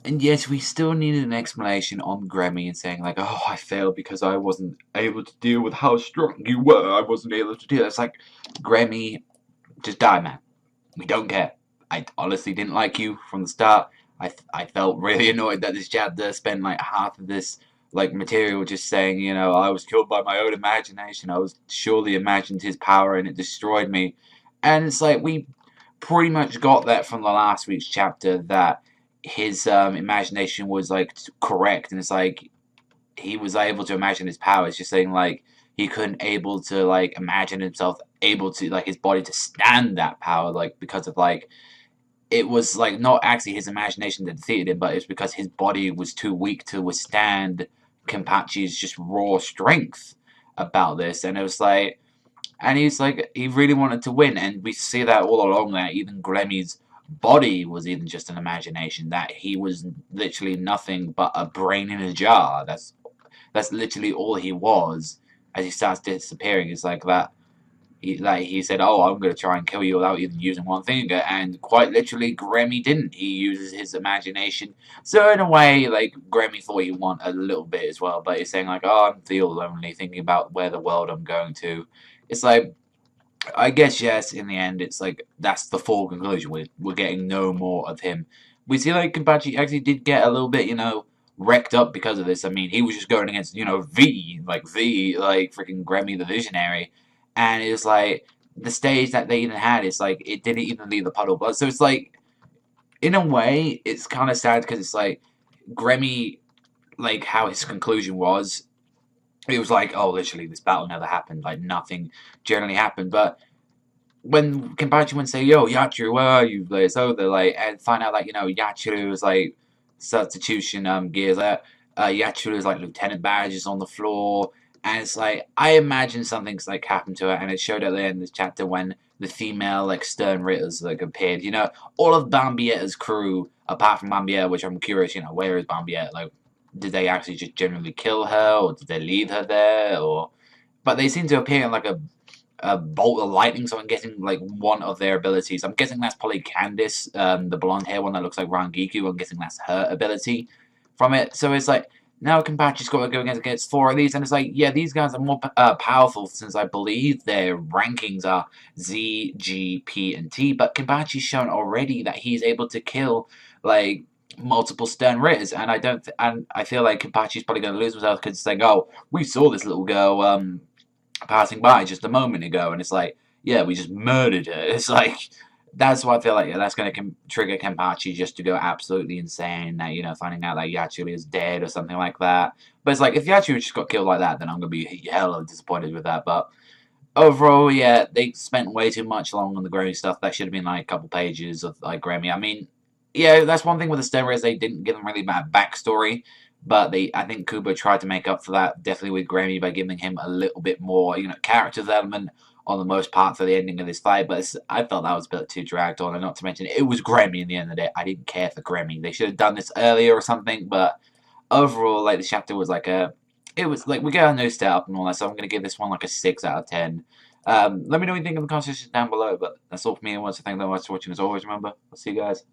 And yes, we still needed an explanation on Grammy and saying like, "Oh, I failed because I wasn't able to deal with how strong you were. I wasn't able to deal." It's like, Grammy, just die, man. We don't care. I honestly didn't like you from the start. I felt really annoyed that this chapter spent like half of this like material just saying, I was killed by my own imagination. I was surely imagined his power and it destroyed me. And it's like we pretty much got that from the last week's chapter that his imagination was like correct, and it's like he was able to imagine his powers. Just saying like he couldn't able to like imagine himself able to like his body to stand that power, like because of like it was like not actually his imagination that defeated him, but it's because his body was too weak to withstand Kenpachi's just raw strength about this, and it was like, and he's like, he really wanted to win, and we see that all along that even Glemmy's body was even just an imagination, that he was literally nothing but a brain in a jar. That's literally all he was. As he starts disappearing, it's like that. He said, "Oh, I'm going to try and kill you without even using one finger," and quite literally, Grammy didn't. He uses his imagination. So in a way, like Grammy thought he won a little bit as well, but he's saying like, "Oh, I feel lonely thinking about where the world I'm going to." It's like, I guess yes. In the end, it's like that's the full conclusion. We're getting no more of him. We see like Kenpachi actually did get a little bit, wrecked up because of this. I mean, he was just going against, V, like freaking Grammy the Visionary, and it's like the stage that they even had. It's like it didn't even leave the puddle of blood. So it's like, in a way, it's kind of sad because it's like Grammy, like how his conclusion was. It was like, oh, literally, this battle never happened. Like nothing generally happened, but when Kenpachi would say, "Yo, Yachiru, where are you?" Like, so they're like, and find out like Yachiru is like substitution gears. Yachiru's like lieutenant badges on the floor, and it's like I imagine something's like happened to her, and it showed at the end of this chapter when the female like stern Ritters like appeared. All of Bambietta's crew apart from Bambietta, which I'm curious. Where is Bambietta? Like, did they actually just generally kill her, or did they leave her there, or? But they seem to appear in like a bolt of lightning, so I'm guessing like one of their abilities. I'm guessing that's probably Candice, the blonde hair one that looks like Rangiku. I'm guessing that's her ability from it. So it's like now Kenpachi's got to go against four of these, and it's like, yeah, these guys are more powerful since I believe their rankings are Z, G, P, and T. But Kenpachi's shown already that he's able to kill like multiple stern ritters, and and I feel like Kenpachi's probably going to lose himself because it's like, oh, we saw this little girl passing by just a moment ago, and it's like, yeah, we just murdered her. It's like that's why I feel like, yeah, that's going to trigger Kenpachi just to go absolutely insane. That finding out that Yachiru is dead or something like that. But it's like if Yachiru just got killed like that, then I'm going to be hella disappointed with that. But overall, yeah, they spent way too much long on the Grammy stuff. That should have been like a couple pages of like Grammy. I mean, yeah, that's one thing with the Steroids. They didn't give them really bad backstory, but I think Kubo tried to make up for that definitely with Grammy by giving him a little bit more, character development on the most part for the ending of this fight. But I felt that was a bit too dragged on, and not to mention it was Grammy in the end of the day. I didn't care for Grammy. They should have done this earlier or something. But overall, like the chapter was like it was like we got a new setup and all that. So I'm gonna give this one like a 6 out of 10. Let me know what you think in the comments section down below. But that's all for me. I want to thank you very much for watching as always. Remember, I'll see you guys.